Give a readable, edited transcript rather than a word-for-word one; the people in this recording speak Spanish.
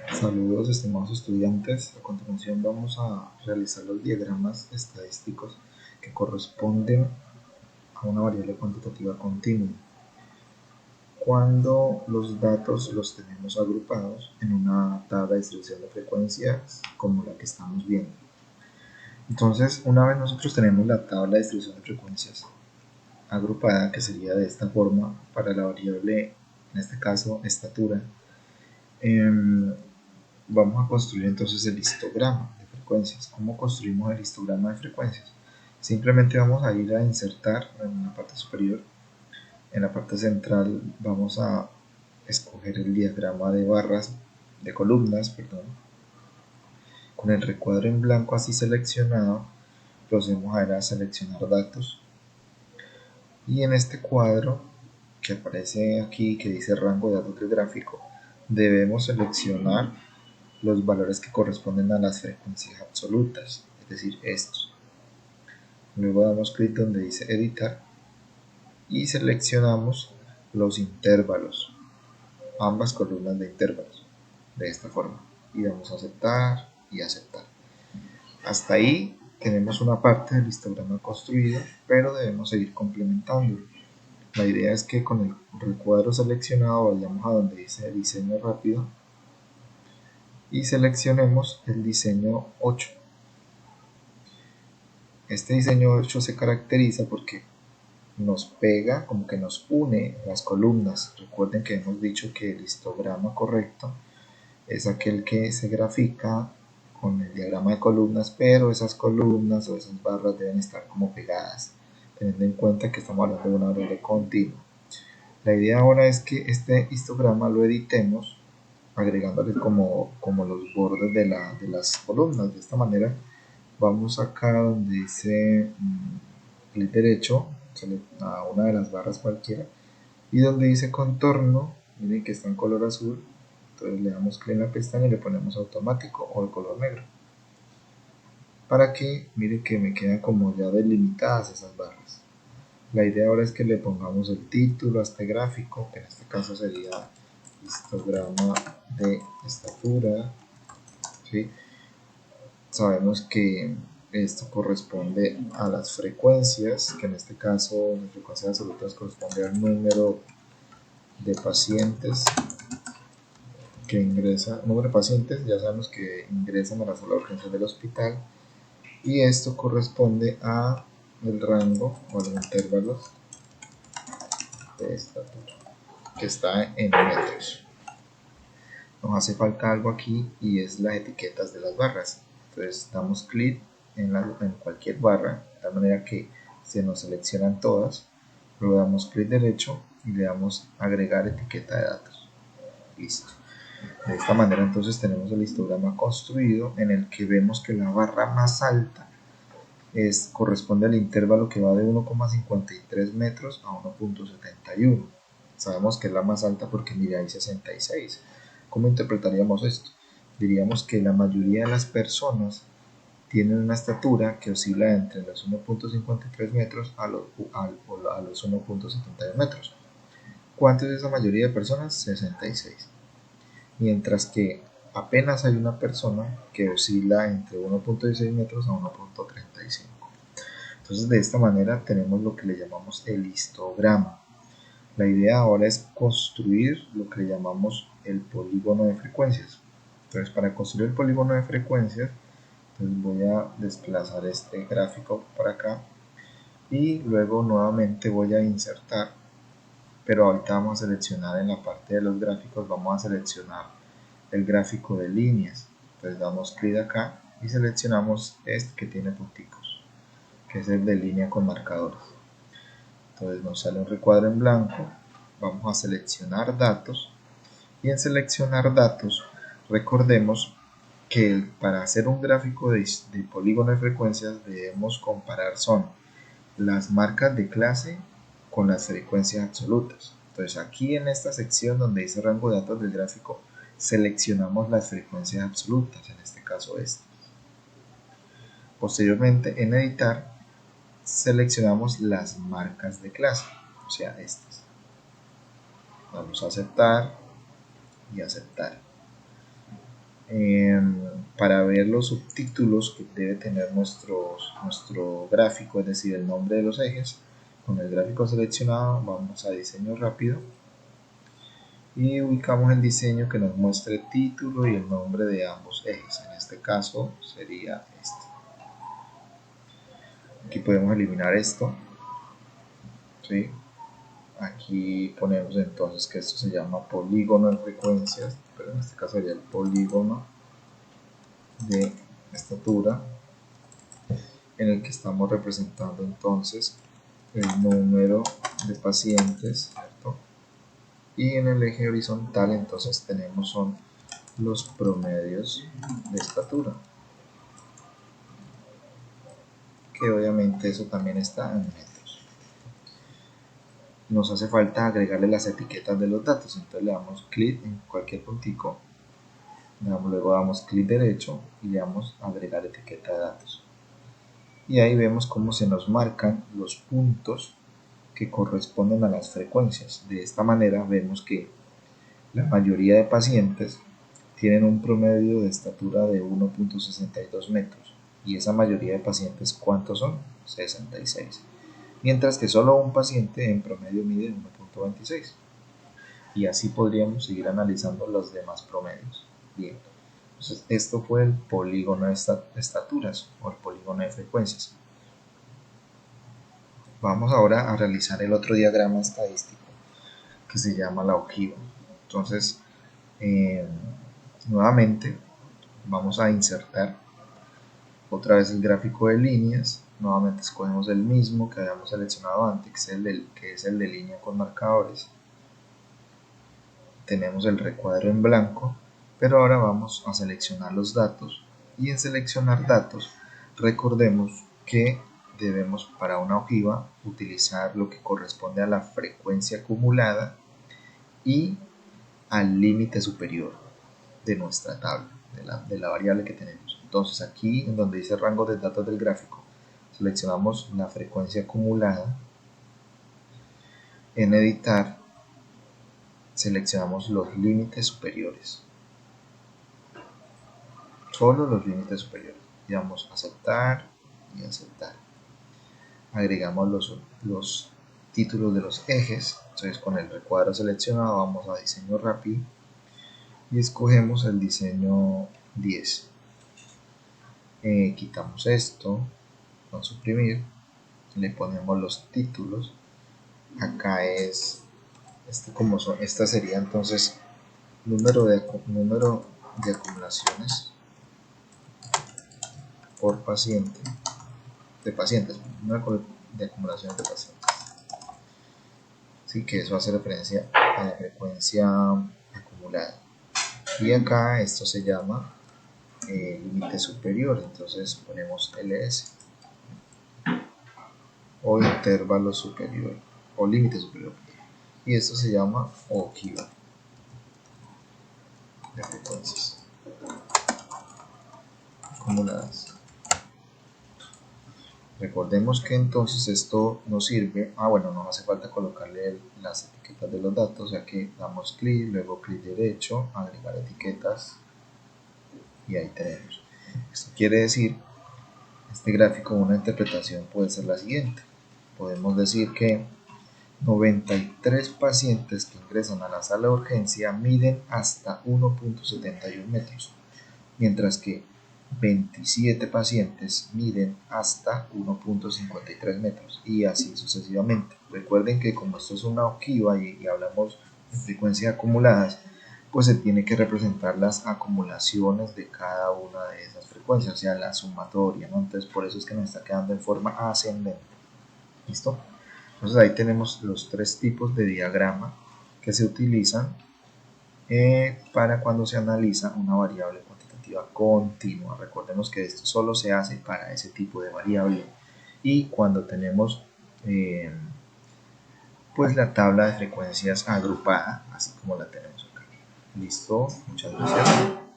Saludos, estimados estudiantes. A continuación vamos a realizar los diagramas estadísticos que corresponden a una variable cuantitativa continua cuando los datos los tenemos agrupados en una tabla de distribución de frecuencias como la que estamos viendo. Entonces, una vez nosotros tenemos la tabla de distribución de frecuencias agrupada, que sería de esta forma para la variable, en este caso, estatura, vamos a construir entonces el histograma de frecuencias. ¿Cómo construimos el histograma de frecuencias? Simplemente vamos a ir a insertar en la parte superior. En la parte central vamos a escoger el diagrama de barras, de columnas, perdón. Con el recuadro en blanco así seleccionado, procedemos a ir a seleccionar datos. Y en este cuadro que aparece aquí, que dice rango de datos del gráfico, debemos seleccionar los valores que corresponden a las frecuencias absolutas, es decir, estos. Luego damos clic donde dice editar y seleccionamos los intervalos, ambas columnas de intervalos, de esta forma, y damos a aceptar y aceptar. Hasta ahí tenemos una parte del histograma construido, pero debemos seguir complementándolo. La idea es que con el recuadro seleccionado vayamos a donde dice diseño rápido y seleccionemos el diseño 8. Este diseño 8 se caracteriza porque nos pega, como que nos une las columnas. Recuerden que hemos dicho que el histograma correcto es aquel que se grafica con el diagrama de columnas, pero esas columnas o esas barras deben estar como pegadas, teniendo en cuenta que estamos hablando de una variable continua. La idea ahora es que este histograma lo editemos agregándole como los bordes de las columnas. De esta manera vamos acá donde dice clic derecho a una de las barras cualquiera y donde dice contorno, miren que está en color azul, entonces le damos clic en la pestaña y le ponemos automático o el color negro para que miren que me quedan como ya delimitadas esas barras. La idea ahora es que le pongamos el título a este gráfico, que en este caso sería histograma de estatura, ¿sí? Sabemos que esto corresponde a las frecuencias, que en este caso las frecuencias absolutas corresponde al número de pacientes que ingresan, número de pacientes, ya sabemos que ingresan a la sala de urgencias del hospital, y esto corresponde a el rango o los intervalos de estatura, que está en metros. Nos hace falta algo aquí y es las etiquetas de las barras. Entonces damos clic en cualquier barra, de tal manera que se nos seleccionan todas. Luego damos clic derecho y le damos agregar etiqueta de datos. Listo. De esta manera entonces tenemos el histograma construido en el que vemos que la barra más alta corresponde al intervalo que va de 1,53 metros a 1,71. Sabemos que es la más alta porque mire hay 66. ¿Cómo interpretaríamos esto? Diríamos que la mayoría de las personas tienen una estatura que oscila entre los 1,53 metros a los 1,72 metros. ¿Cuánto es esa mayoría de personas? 66. Mientras que apenas hay una persona que oscila entre 1,16 metros a 1,35. Entonces de esta manera tenemos lo que le llamamos el histograma. La idea ahora es construir lo que le llamamos el polígono de frecuencias. Entonces para construir el polígono de frecuencias, entonces voy a desplazar este gráfico para acá y luego nuevamente voy a insertar, pero ahorita vamos a seleccionar en la parte de los gráficos, vamos a seleccionar el gráfico de líneas. Entonces damos clic acá y seleccionamos este que tiene punticos, que es el de línea con marcadores. Entonces nos sale un recuadro en blanco, vamos a seleccionar datos y en seleccionar datos recordemos que para hacer un gráfico de polígono de frecuencias debemos comparar son las marcas de clase con las frecuencias absolutas. Entonces aquí en esta sección donde dice rango de datos del gráfico seleccionamos las frecuencias absolutas, en este caso estas. Posteriormente en editar seleccionamos las marcas de clase, o sea estas. Vamos a aceptar y aceptar. para ver los subtítulos que debe tener nuestro gráfico, es decir, el nombre de los ejes. Con el gráfico seleccionado vamos a diseño rápido y ubicamos el diseño que nos muestre el título y el nombre de ambos ejes. En este caso sería este. Aquí podemos eliminar esto, ¿sí? Aquí ponemos entonces que esto se llama polígono de frecuencias, pero en este caso sería el polígono de estatura, en el que estamos representando entonces el número de pacientes, ¿cierto? Y en el eje horizontal entonces tenemos son los promedios de estatura, que obviamente eso también está en metros. Nos hace falta agregarle las etiquetas de los datos, entonces le damos clic en cualquier puntico, luego damos clic derecho y le damos agregar etiqueta de datos. Y ahí vemos cómo se nos marcan los puntos que corresponden a las frecuencias. De esta manera vemos que la mayoría de pacientes tienen un promedio de estatura de 1.62 metros. Y esa mayoría de pacientes, ¿cuántos son? 66. Mientras que solo un paciente en promedio mide 1.26. Y así podríamos seguir analizando los demás promedios. Bien, entonces esto fue el polígono de estaturas o el polígono de frecuencias. Vamos ahora a realizar el otro diagrama estadístico que se llama la ojiva. Entonces, nuevamente vamos a insertar otra vez el gráfico de líneas. Nuevamente escogemos el mismo que habíamos seleccionado antes, que es el de línea con marcadores. Tenemos el recuadro en blanco, pero ahora vamos a seleccionar los datos, y en seleccionar datos recordemos que debemos para una ojiva utilizar lo que corresponde a la frecuencia acumulada y al límite superior de nuestra tabla, de la variable que tenemos. Entonces aquí en donde dice rango de datos del gráfico, seleccionamos la frecuencia acumulada. En editar seleccionamos los límites superiores, solo los límites superiores, y damos aceptar y aceptar. Agregamos los títulos de los ejes. Entonces con el recuadro seleccionado vamos a diseño rápido y escogemos el diseño 10. Quitamos esto con suprimir, le ponemos los títulos. Acá es esta sería entonces número de acumulaciones por paciente, de pacientes, número de acumulaciones de pacientes. Así que eso hace referencia a la frecuencia acumulada. Y acá esto se llama límite superior, entonces ponemos LS o intervalo superior o límite superior, y esto se llama ojiva de frecuencias acumuladas. Recordemos que entonces esto nos sirve, bueno, no hace falta colocarle las etiquetas de los datos, ya que damos clic, luego clic derecho, agregar etiquetas, y ahí tenemos. Esto quiere decir, este gráfico, una interpretación puede ser la siguiente. Podemos decir que 93 pacientes que ingresan a la sala de urgencia miden hasta 1.71 metros, mientras que 27 pacientes miden hasta 1.53 metros, y así sucesivamente. Recuerden que como esto es una ojiva y hablamos de frecuencias acumuladas, pues se tiene que representar las acumulaciones de cada una de esas frecuencias, o sea, la sumatoria, ¿no? Entonces por eso es que nos está quedando en forma ascendente. ¿Listo? Entonces ahí tenemos los tres tipos de diagrama que se utilizan para cuando se analiza una variable cuantitativa continua. Recordemos que esto solo se hace para ese tipo de variable, y cuando tenemos pues la tabla de frecuencias agrupada, así como la tenemos acá. Listo, muchas gracias.